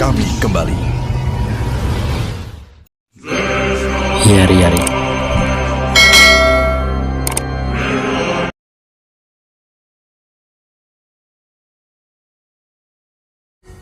kami kembali. Yari.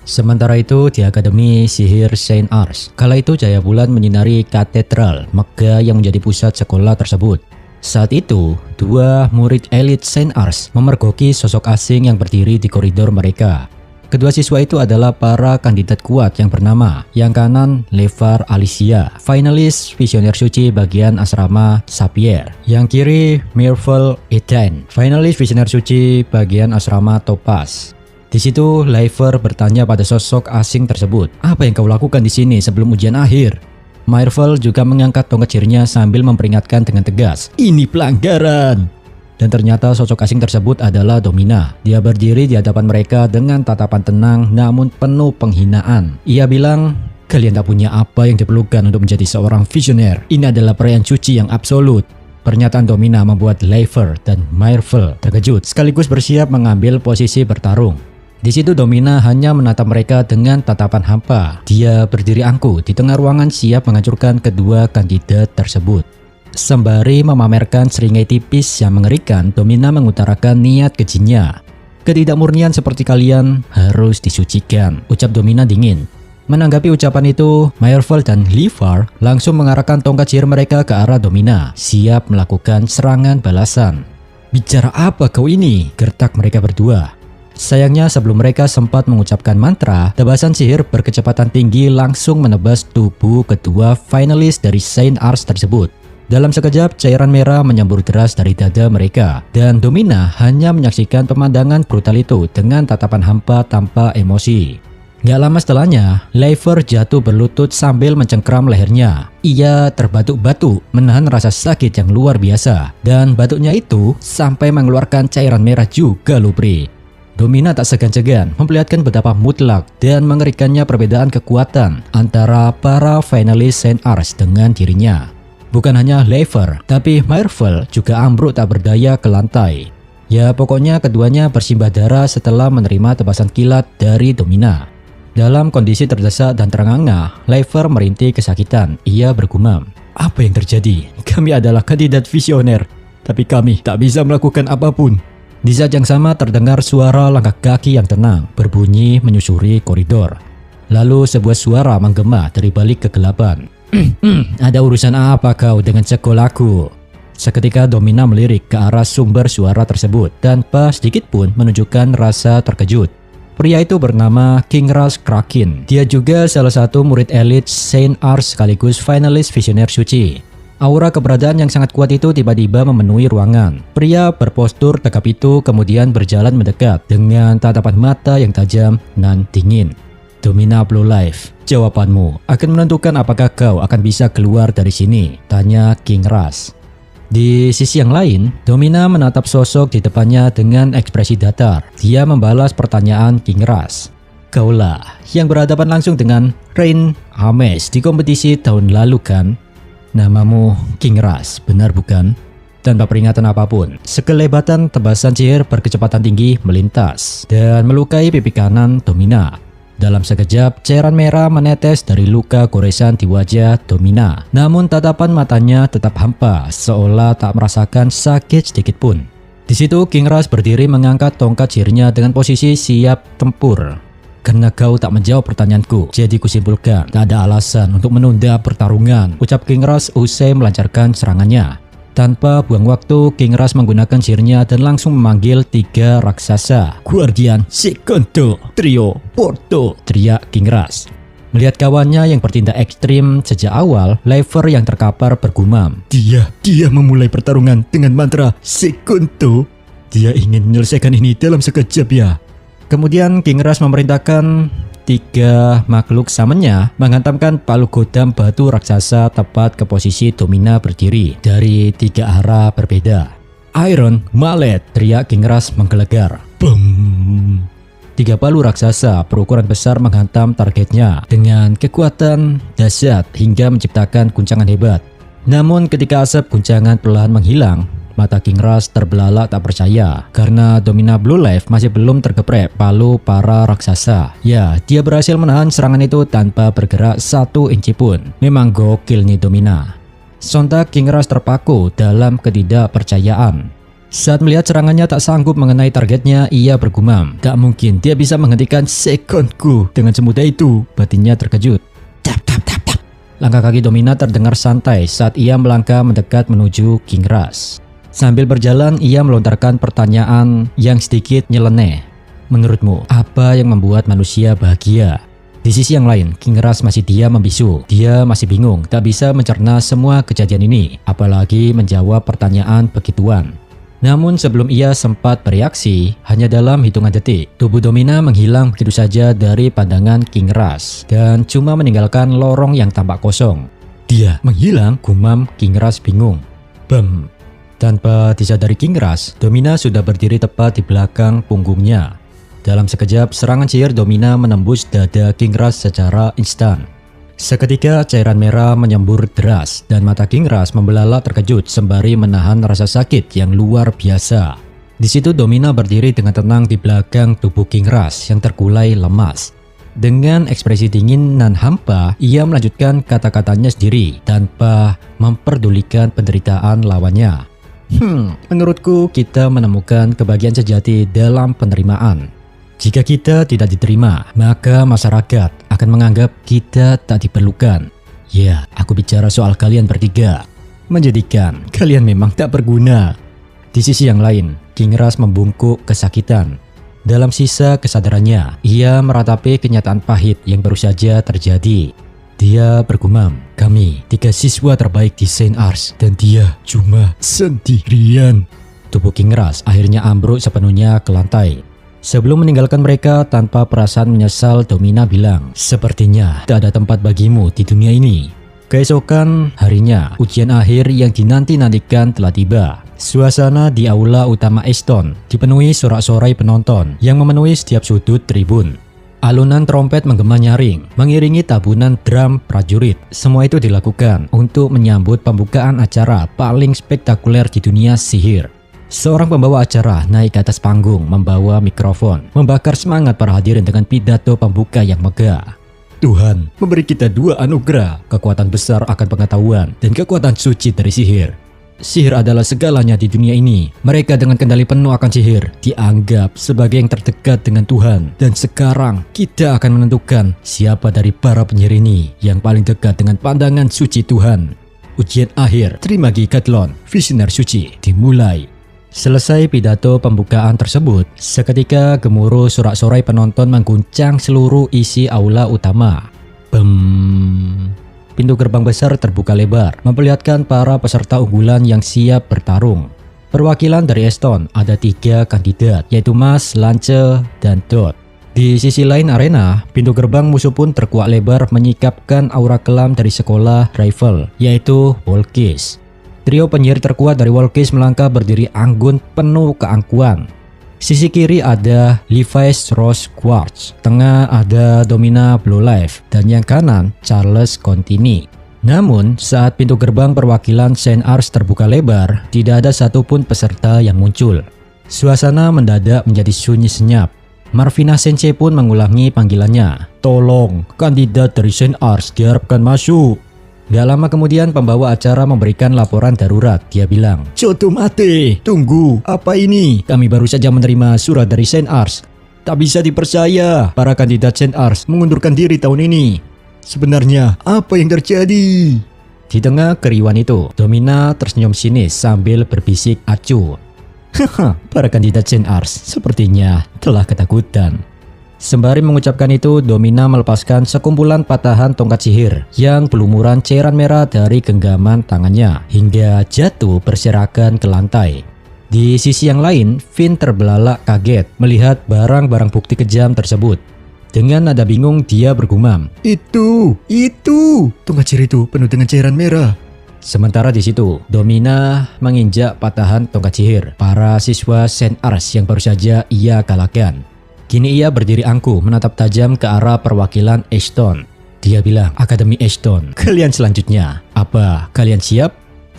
Sementara itu di Akademi Sihir Saint Ars, kala itu cahaya bulan menyinari katedral megah yang menjadi pusat sekolah tersebut. Saat itu, dua murid elit Saint Ars memergoki sosok asing yang berdiri di koridor mereka. Kedua siswa itu adalah para kandidat kuat yang bernama, yang kanan Levar Alicia, finalis visioner suci bagian asrama Sapier. Yang kiri Myrtle Eden, finalis visioner suci bagian asrama Topaz. Di situ, Levar bertanya pada sosok asing tersebut, "Apa yang kau lakukan di sini sebelum ujian akhir?" Myrtle juga mengangkat tongkat sihirnya sambil memperingatkan dengan tegas, "Ini pelanggaran!" Dan ternyata sosok asing tersebut adalah Domina. Dia berdiri di hadapan mereka dengan tatapan tenang namun penuh penghinaan. Ia bilang, "Kalian tak punya apa yang diperlukan untuk menjadi seorang visioner. Ini adalah perayaan suci yang absolut." Pernyataan Domina membuat Levar dan Myrtle terkejut sekaligus bersiap mengambil posisi bertarung. Di situ Domina hanya menatap mereka dengan tatapan hampa. Dia berdiri angkuh di tengah ruangan siap menghancurkan kedua kandidat tersebut. Sembari memamerkan seringai tipis yang mengerikan, Domina mengutarakan niat kejinya. "Ketidakmurnian seperti kalian harus disucikan," ucap Domina dingin. Menanggapi ucapan itu, Myrtle dan Levar langsung mengarahkan tongkat sihir mereka ke arah Domina, siap melakukan serangan balasan. "Bicara apa kau ini?" gertak mereka berdua. Sayangnya sebelum mereka sempat mengucapkan mantra, tebasan sihir berkecepatan tinggi langsung menebas tubuh kedua finalis dari Saint Ars tersebut. Dalam sekejap, cairan merah menyembur deras dari dada mereka, dan Domina hanya menyaksikan pemandangan brutal itu dengan tatapan hampa tanpa emosi. Gak lama setelahnya, Levar jatuh berlutut sambil mencengkram lehernya. Ia terbatuk-batuk menahan rasa sakit yang luar biasa, dan batuknya itu sampai mengeluarkan cairan merah juga Lupri. Domina tak segan-segan memperlihatkan betapa mutlak dan mengerikannya perbedaan kekuatan antara para finalis Saint Ars dengan dirinya. Bukan hanya Levar, tapi Myrtle juga ambruk tak berdaya ke lantai. Ya pokoknya keduanya bersimbah darah setelah menerima tebasan kilat dari Domina. Dalam kondisi terdesak dan terengah-engah, Levar merintih kesakitan. Ia bergumam, "Apa yang terjadi? Kami adalah kandidat visioner, tapi kami tak bisa melakukan apapun." Di saat yang sama terdengar suara langkah kaki yang tenang berbunyi menyusuri koridor. Lalu sebuah suara menggema dari balik kegelapan. "Ada urusan apa kau dengan sekolahku?" Seketika Domina melirik ke arah sumber suara tersebut tanpa sedikit pun menunjukkan rasa terkejut. Pria itu bernama Kingras Kraken. Dia juga salah satu murid elit Saint Ars sekaligus finalis visioner suci. Aura keberadaan yang sangat kuat itu tiba-tiba memenuhi ruangan. Pria berpostur tegap itu kemudian berjalan mendekat dengan tatapan mata yang tajam dan dingin. "Domina Blue Life, jawabanmu akan menentukan apakah kau akan bisa keluar dari sini," tanya Kingras. Di sisi yang lain, Domina menatap sosok di depannya dengan ekspresi datar. Dia membalas pertanyaan Kingras. "Kaulah yang berhadapan langsung dengan Rain Ames di kompetisi tahun lalu kan? Namamu Kingras, benar bukan?" Tanpa peringatan apapun, sekelebatan tebasan sihir berkecepatan tinggi melintas dan melukai pipi kanan Domina. Dalam sekejap, cairan merah menetes dari luka goresan di wajah Domina. Namun tatapan matanya tetap hampa, seolah tak merasakan sakit sedikit pun. Di situ Kingras berdiri mengangkat tongkat sihirnya dengan posisi siap tempur. "Karena kau tak menjawab pertanyaanku, jadi kusimpulkan tak ada alasan untuk menunda pertarungan," ucap Kingras usai melancarkan serangannya. Tanpa buang waktu, Kingras menggunakan sihirnya dan langsung memanggil 3 raksasa. "Guardian, Secondo, Trio, Porto," teriak Kingras. Melihat kawannya yang bertindak ekstrim sejak awal, Levar yang terkapar bergumam, Dia memulai pertarungan dengan mantra Secondo. Dia ingin menyelesaikan ini dalam sekejap ya." Kemudian Kingras memerintahkan 3 makhluk samennya menghantamkan palu godam batu raksasa tepat ke posisi Domina berdiri dari 3 arah berbeda. "Iron Mallet," teriak Kingras menggelegar. Bum. 3 palu raksasa berukuran besar menghantam targetnya dengan kekuatan dahsyat hingga menciptakan guncangan hebat. Namun ketika asap guncangan perlahan menghilang, Mata King Rush terbelalak tak percaya karena Domina Blue Life masih belum tergeprek palu para raksasa. Ya, dia berhasil menahan serangan itu tanpa bergerak 1 inci pun. Memang gokil nih Domina. Sontak King Rush terpaku dalam ketidakpercayaan. Saat melihat serangannya tak sanggup mengenai targetnya, ia bergumam, "Tak mungkin dia bisa menghentikan secondku dengan semudah itu." Batinnya terkejut. Tap tap tap tap. Langkah kaki Domina terdengar santai saat ia melangkah mendekat menuju King Rush. Sambil berjalan, ia melontarkan pertanyaan yang sedikit nyeleneh. "Menurutmu, apa yang membuat manusia bahagia?" Di sisi yang lain, King Rush masih diam membisu. Dia masih bingung, tak bisa mencerna semua kejadian ini, apalagi menjawab pertanyaan begituan. Namun sebelum ia sempat bereaksi, hanya dalam hitungan detik, tubuh Domina menghilang begitu saja dari pandangan King Rush dan cuma meninggalkan lorong yang tampak kosong. "Dia menghilang," gumam King Rush bingung. Bam! Tanpa disadari King Rush, Domina sudah berdiri tepat di belakang punggungnya. Dalam sekejap, serangan sihir Domina menembus dada King Rush secara instan. Seketika cairan merah menyembur deras dan mata King Rush membelalak terkejut sembari menahan rasa sakit yang luar biasa. Di situ Domina berdiri dengan tenang di belakang tubuh King Rush yang terkulai lemas. Dengan ekspresi dingin dan hampa, ia melanjutkan kata-katanya sendiri tanpa memperdulikan penderitaan lawannya. Menurutku kita menemukan kebahagiaan sejati dalam penerimaan. Jika kita tidak diterima, maka masyarakat akan menganggap kita tak diperlukan. Ya, aku bicara soal kalian bertiga. Menjadikan kalian memang tak berguna. Di sisi yang lain, King Rush membungkuk kesakitan. Dalam sisa kesadarannya, ia meratapi kenyataan pahit yang baru saja terjadi. Dia bergumam, "Kami 3 siswa terbaik di Saint Ars dan dia cuma sendirian." Tubuh King Rush akhirnya ambruk sepenuhnya ke lantai. Sebelum meninggalkan mereka tanpa perasaan menyesal, Domina bilang, "Sepertinya tak ada tempat bagimu di dunia ini." Keesokan harinya, ujian akhir yang dinanti-nantikan telah tiba. Suasana di aula utama Ashton dipenuhi sorak-sorai penonton yang memenuhi setiap sudut tribun. Alunan trompet menggema nyaring, mengiringi tabunan drum prajurit. Semua itu dilakukan untuk menyambut pembukaan acara paling spektakuler di dunia sihir. Seorang pembawa acara naik ke atas panggung membawa mikrofon, membakar semangat para hadirin dengan pidato pembuka yang megah. "Tuhan memberi kita 2 anugerah, kekuatan besar akan pengetahuan dan kekuatan suci dari sihir. Sihir adalah segalanya di dunia ini. Mereka dengan kendali penuh akan sihir dianggap sebagai yang terdekat dengan Tuhan. Dan sekarang kita akan menentukan siapa dari para penyihir ini yang paling dekat dengan pandangan suci Tuhan." Ujian akhir Trimagi Kathlon, Visioner Suci, dimulai. Selesai pidato pembukaan tersebut, seketika gemuruh sorak-sorai penonton mengguncang seluruh isi aula utama. Bem. Pintu gerbang besar terbuka lebar, memperlihatkan para peserta unggulan yang siap bertarung. Perwakilan dari Ashton ada 3 kandidat, yaitu Mas, Lance, dan Dot. Di sisi lain arena, pintu gerbang musuh pun terkuak lebar menyikapkan aura kelam dari sekolah rival, yaitu Wolkis. Trio penyihir terkuat dari Wolkis melangkah berdiri anggun penuh keangkuhan. Sisi kiri ada Levi's Rose Quartz, tengah ada Domina Blue Life, dan yang kanan Charles Contini. Namun saat pintu gerbang perwakilan Saint Ars terbuka lebar, tidak ada satupun peserta yang muncul. Suasana mendadak menjadi sunyi senyap. Marvina Sensei pun mengulangi panggilannya. "Tolong, kandidat dari Saint Ars diharapkan masuk." Gak lama kemudian pembawa acara memberikan laporan darurat. Dia bilang, "Coto mate, tunggu, apa ini? Kami baru saja menerima surat dari Saint Ars. Tak bisa dipercaya, para kandidat Saint Ars mengundurkan diri tahun ini. Sebenarnya apa yang terjadi?" Di tengah keriuhan itu, Domina tersenyum sinis sambil berbisik acuh. "Haha, para kandidat Saint Ars sepertinya telah ketakutan." Sembari mengucapkan itu, Domina melepaskan sekumpulan patahan tongkat sihir yang berlumuran cairan merah dari genggaman tangannya hingga jatuh berserakan ke lantai. Di sisi yang lain, Finn terbelalak kaget melihat barang-barang bukti kejam tersebut. Dengan nada bingung dia bergumam, Itu, tongkat sihir itu penuh dengan cairan merah." Sementara di situ, Domina menginjak patahan tongkat sihir para siswa Saint Ars yang baru saja ia kalahkan. Kini ia berdiri angkuh menatap tajam ke arah perwakilan Ashton. Dia bilang, "Akademi Ashton, kalian selanjutnya. Apa kalian siap?"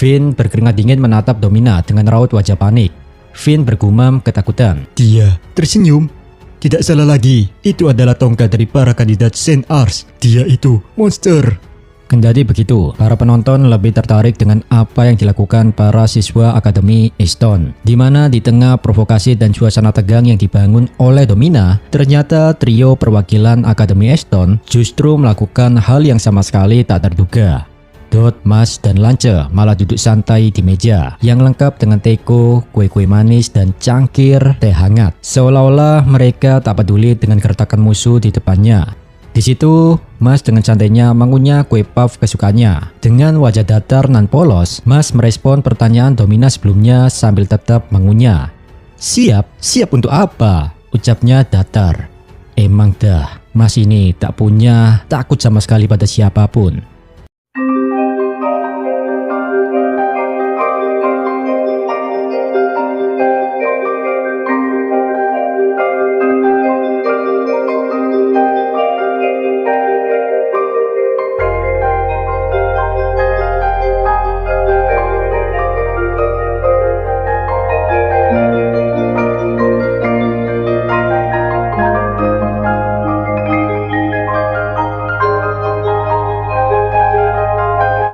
Finn berkeringat dingin menatap Domina dengan raut wajah panik. Finn bergumam ketakutan. Dia tersenyum. Tidak salah lagi, itu adalah tongkat dari para kandidat Saint Ars. Dia itu monster. Kendati begitu, para penonton lebih tertarik dengan apa yang dilakukan para siswa Akademi Easton, di mana di tengah provokasi dan suasana tegang yang dibangun oleh Domina, ternyata trio perwakilan Akademi Easton justru melakukan hal yang sama sekali tak terduga. Dot, Mas, dan Lance malah duduk santai di meja yang lengkap dengan teko, kue-kue manis, dan cangkir teh hangat, seolah-olah mereka tak peduli dengan gertakan musuh di depannya. Di situ, Mas dengan santainya mengunyah kue puff kesukaannya. Dengan wajah datar nan polos, Mas merespon pertanyaan Domina sebelumnya sambil tetap mengunyah. Siap untuk apa? Ucapnya datar. Emang dah, Mas ini tak punya takut sama sekali pada siapapun.